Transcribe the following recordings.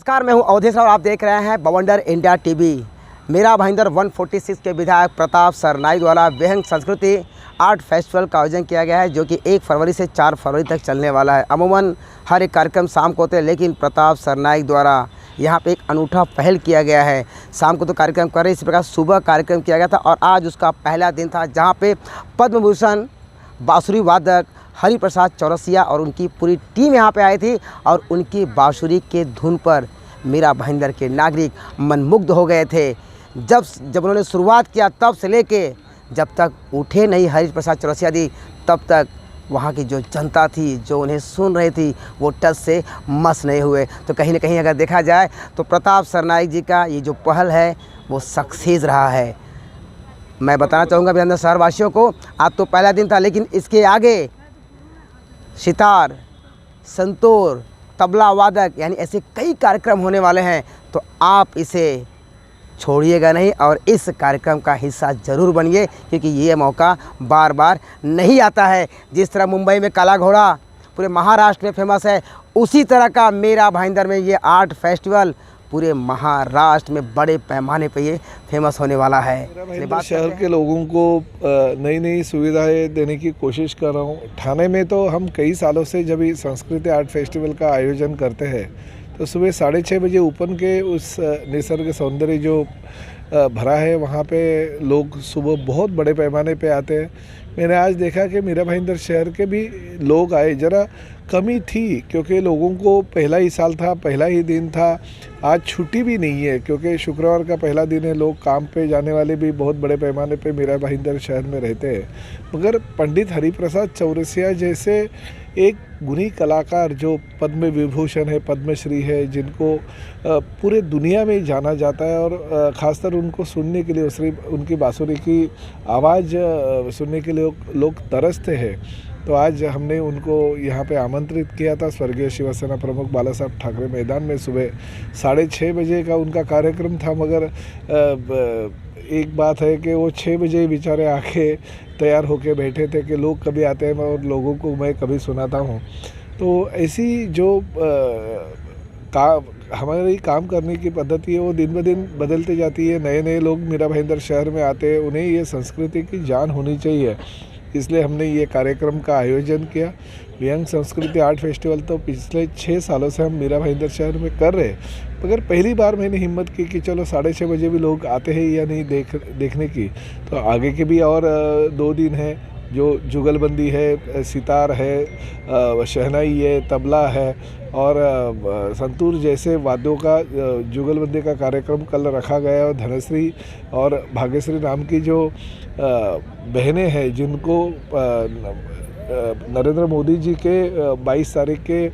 नमस्कार, मैं हूं अवधेश और आप देख रहे हैं बवंडर इंडिया टीवी। मेरा भाईंदर 146 के विधायक प्रताप सरनाईक द्वारा विहंग संस्कृति आर्ट फेस्टिवल का आयोजन किया गया है, जो कि 1 फरवरी से 4 फरवरी तक चलने वाला है। अमूमन हर एक कार्यक्रम शाम को होते हैं, लेकिन प्रताप सरनाईक द्वारा यहाँ पे एक अनूठा पहल किया गया है। शाम को तो कार्यक्रम कर रहे, इसी प्रकार सुबह कार्यक्रम किया गया था और आज उसका पहला दिन था, जहाँ पे पद्म भूषण बाँसुरी वादक हरिप्रसाद चौरसिया और उनकी पूरी टीम यहाँ पे आई थी और उनकी बाँसुरी के धुन पर मेरा भाईंदर के नागरिक मनमुग्ध हो गए थे। जब उन्होंने शुरुआत किया, तब से लेके जब तक उठे नहीं हरिप्रसाद चौरसिया जी, तब तक वहाँ की जो जनता थी, जो उन्हें सुन रही थी, वो टस से मस नहीं हुए। तो कहीं ना कहीं अगर देखा जाए तो प्रताप सरनाईक जी का ये जो पहल है वो सक्सेस रहा है। मैं बताना चाहूँगा अभिनंदन शहरवासियों को, आज तो पहला दिन था, लेकिन इसके आगे सितार, संतूर, तबला वादक यानी ऐसे कई कार्यक्रम होने वाले हैं। तो आप इसे छोड़िएगा नहीं और इस कार्यक्रम का हिस्सा ज़रूर बनिए, क्योंकि ये मौका बार बार नहीं आता है। जिस तरह मुंबई में काला घोड़ा पूरे महाराष्ट्र में फेमस है, उसी तरह का मेरा भाईंदर में ये आर्ट फेस्टिवल पूरे महाराष्ट्र में बड़े पैमाने पे ये फेमस होने वाला है। शहर के लोगों को नई नई सुविधाएं देने की कोशिश कर रहा हूँ। ठाणे में तो हम कई सालों से जब ये संस्कृति आर्ट फेस्टिवल का आयोजन करते हैं, तो सुबह 6:30 बजे ओपन के उस निसर्ग सौंदर्य जो भरा है, वहाँ पे लोग सुबह बहुत बड़े पैमाने पे आते हैं। मैंने आज देखा कि मेरा भाईंदर शहर के भी लोग आए, ज़रा कमी थी क्योंकि लोगों को पहला ही साल था, पहला ही दिन था। आज छुट्टी भी नहीं है क्योंकि शुक्रवार का पहला दिन है। लोग काम पे जाने वाले भी बहुत बड़े पैमाने पे मेरा भाईंदर शहर में रहते हैं। मगर पंडित हरिप्रसाद चौरसिया जैसे एक गुणी कलाकार जो पद्म विभूषण है, पद्मश्री है, जिनको पूरे दुनिया में जाना जाता है और ख़ासकर उनको सुनने के लिए, उनकी बाँसुरी की आवाज़ सुनने के लिए लोग तरसते हैं। तो आज हमने उनको यहाँ पे आमंत्रित किया था स्वर्गीय शिवसेना प्रमुख बाला साहब ठाकरे मैदान में। सुबह 6:30 बजे का उनका कार्यक्रम था, मगर एक बात है कि वो 6 बजे ही बेचारे आके तैयार होके बैठे थे कि लोग कभी आते हैं और लोगों को मैं कभी सुनाता हूँ। तो ऐसी जो हमारी काम करने की पद्धति है वो दिन ब दिन बदलती जाती है। नए नए लोग मेरा भाईंदर शहर में आते हैं, उन्हें ये संस्कृति की जान होनी चाहिए, इसलिए हमने ये कार्यक्रम का आयोजन किया। विहंग संस्कृति आर्ट फेस्टिवल तो पिछले 6 सालों से हम मेरा भाईंदर शहर में कर रहे हैं, मगर पहली बार मैंने हिम्मत की कि चलो 6:30 बजे भी लोग आते हैं या नहीं देखने की। तो आगे के भी और 2 दिन हैं, जो जुगलबंदी है, सितार है, शहनाई है, तबला है और संतूर जैसे वाद्यों का जुगलबंदी का कार्यक्रम कल रखा गया है। और धनश्री और भाग्यश्री नाम की जो बहनें हैं, जिनको नरेंद्र मोदी जी के 22 तारीख के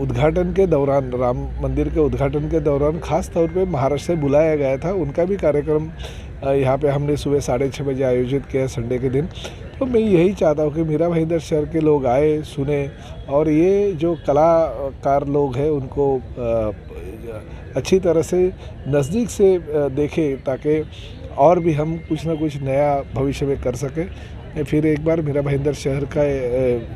उद्घाटन के दौरान, राम मंदिर के उद्घाटन के दौरान ख़ास तौर पे महाराष्ट्र से बुलाया गया था, उनका भी कार्यक्रम यहाँ पे हमने सुबह 6:30 बजे आयोजित किया संडे के दिन। तो मैं यही चाहता हूँ कि मेरा भाईंदर शहर के लोग आए, सुने और ये जो कलाकार लोग हैं उनको अच्छी तरह से नज़दीक से देखें, ताकि और भी हम कुछ ना कुछ नया भविष्य में कर सकें। मैं फिर एक बार मेरा भाईंदर शहर का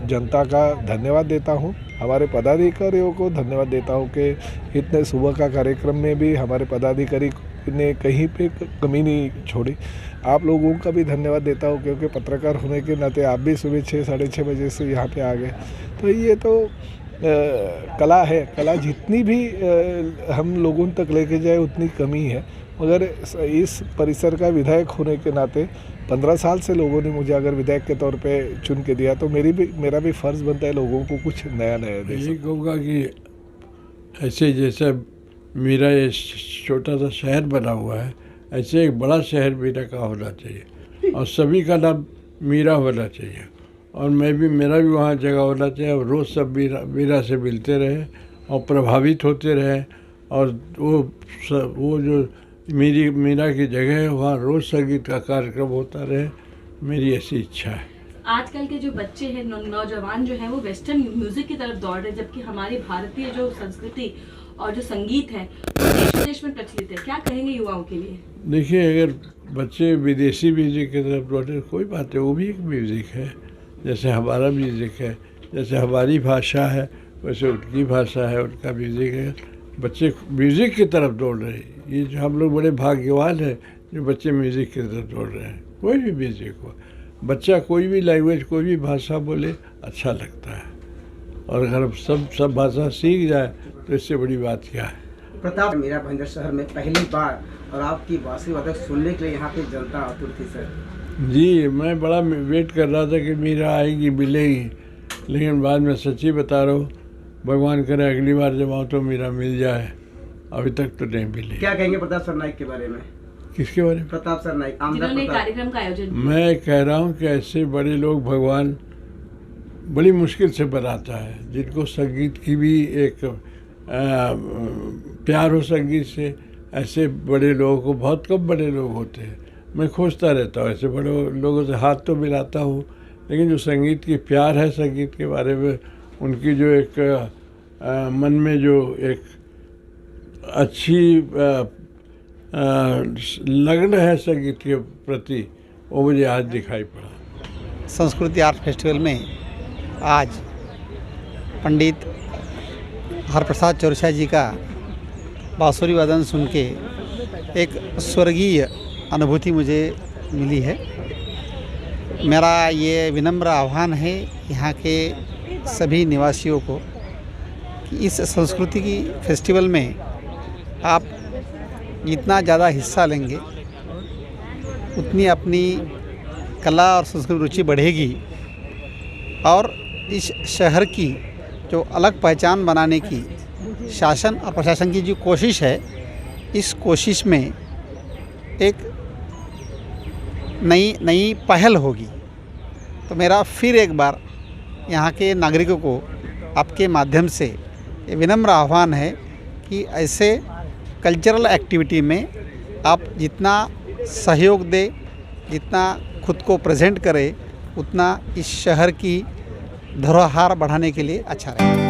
जनता का धन्यवाद देता हूँ, हमारे पदाधिकारियों को धन्यवाद देता हूँ कि इतने सुबह का कार्यक्रम में भी हमारे पदाधिकारी ने कहीं पे कमी नहीं छोड़ी। आप लोगों का भी धन्यवाद देता हूँ, क्योंकि पत्रकार होने के नाते आप भी सुबह 6-6:30 बजे से यहाँ पे आ गए। तो ये तो कला है, कला जितनी भी हम लोगों तक लेके जाए उतनी कमी है। मगर इस परिसर का विधायक होने के नाते 15 साल से लोगों ने मुझे अगर विधायक के तौर पे चुन के दिया, तो मेरा भी फ़र्ज़ बनता है लोगों को कुछ नया दे। यही कहूँगा कि ऐसे जैसे मेरा ये छोटा सा शहर बना हुआ है, ऐसे एक बड़ा शहर मीरा का होना चाहिए और सभी का नाम मीरा होना चाहिए। और मेरा भी वहाँ जगह होना चाहिए और रोज़ सब मीरा से मिलते रहे और प्रभावित होते रहे। और वो जो मीरा की जगह है, वहाँ रोज़ संगीत का कार्यक्रम होता रहे, मेरी ऐसी इच्छा है। आजकल के जो बच्चे हैं, नौजवान जो हैं, वो वेस्टर्न म्यूजिक की तरफ दौड़ रहे हैं, जबकि हमारी भारतीय जो संस्कृति और जो संगीत है वो देश विदेश में प्रचलित है। क्या कहेंगे युवाओं के लिए? देखिए, अगर बच्चे विदेशी म्यूजिक की तरफ दौड़े कोई बात है, वो भी एक म्यूज़िक है, जैसे हमारा म्यूज़िक है, जैसे हमारी भाषा है वैसे उनकी भाषा है, उनका म्यूज़िक है। बच्चे म्यूज़िक की तरफ दौड़ रहे हैं। ये जो हम लोग बड़े भाग्यवान हैं जो बच्चे म्यूज़िक की तरफ दौड़ रहे हैं। कोई भी म्यूज़िक हो, बच्चा कोई भी लैंग्वेज कोई भी भाषा बोले अच्छा लगता है, और अगर सब भाषा सीख जाए तो इससे बड़ी बात क्या है। प्रताप, मेरा भाईंदर शहर में पहली बार और आपकी बांसुरी वादक सुनने के लिए यहाँ पे जनता आतुर थी सर। जी, मैं बड़ा वेट कर रहा था कि मीरा आएगी मिलेगी, लेकिन बाद में सच्ची बता रहा हूँ, भगवान करे अगली बार जब आऊँ तो मीरा मिल जाए। अभी तक तो नहीं मिली। क्या कहेंगे प्रताप सरनाइक के बारे में? किसके बारे में? प्रताप सरनाइक, जिन्होंने कार्यक्रम का आयोजन किया। मैं कह रहा हूँ कि ऐसे बड़े लोग भगवान बड़ी मुश्किल से बनाता है, जिनको संगीत की भी एक प्यार हो संगीत से। ऐसे बड़े लोगों को बहुत कम बड़े लोग होते हैं। मैं खोजता रहता हूँ ऐसे बड़े लोगों से, हाथ तो मिलाता हूँ, लेकिन जो संगीत की प्यार है, संगीत के बारे में उनकी जो एक मन में जो एक अच्छी लगन है संगीत के प्रति, वो मुझे आज दिखाई पड़ा। संस्कृति आर्ट फेस्टिवल में आज पंडित हरप्रसाद चौरसिया जी का बांसुरी वादन सुन के एक स्वर्गीय अनुभूति मुझे मिली है। मेरा ये विनम्र आह्वान है यहाँ के सभी निवासियों को कि इस संस्कृति की फेस्टिवल में आप जितना ज़्यादा हिस्सा लेंगे उतनी अपनी कला और संस्कृति रुचि बढ़ेगी, और इस शहर की जो अलग पहचान बनाने की शासन और प्रशासन की जो कोशिश है, इस कोशिश में एक नई पहल होगी। तो मेरा फिर एक बार यहाँ के नागरिकों को आपके माध्यम से ये विनम्र आह्वान है कि ऐसे कल्चरल एक्टिविटी में आप जितना सहयोग दें, जितना खुद को प्रेजेंट करें, उतना इस शहर की धरोहर बढ़ाने के लिए अच्छा रहेगा।